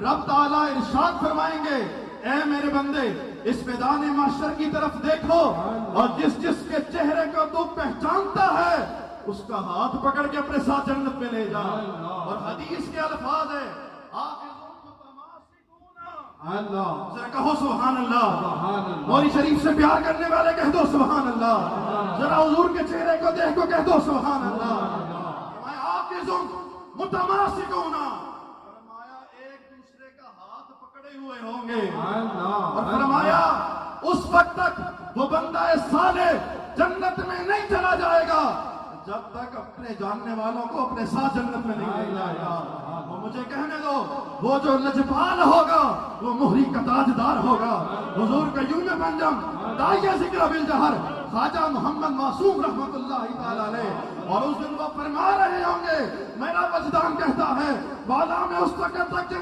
रब ताला इरशाद फरमाएंगे, ऐ मेरे बंदे इस मैदान माशर की तरफ देखो और जिस जिसके चेहरे को तू पहचानता है उसका हाथ पकड़ के अपने साथ जन्नत में ले जा। और हदीस के अल्फाज है, जरा कहो सुभान अल्लाह। मौली शरीफ से प्यार करने वाले कह दो सुभान अल्लाह। जरा हुजूर के चेहरे को देखो, कह दो सुभान अल्लाह। मुतमासिकूना, फरमाया एक दूसरे का हाथ पकड़े हुए होंगे। और फरमाया उस वक्त तक वो बंदा साले जन्नत में नहीं चला जाएगा जब तक अपने जानने वालों को अपने साथ जन्नत में नहीं ले जाएगा। वो मुझे कहने दो, वो जो लजपाल होगा वो मोहरी का ताजदार होगा। हुजूर का यूं में पंजम दाइया जिक्र बिल जहर ख्वाजा मोहम्मद मासूम रहमतुल्लाहि ताला अलैह। और उस दिन वो फरमा रहे होंगे, मेरा वजदान कहता है वाला में उस वक्त तक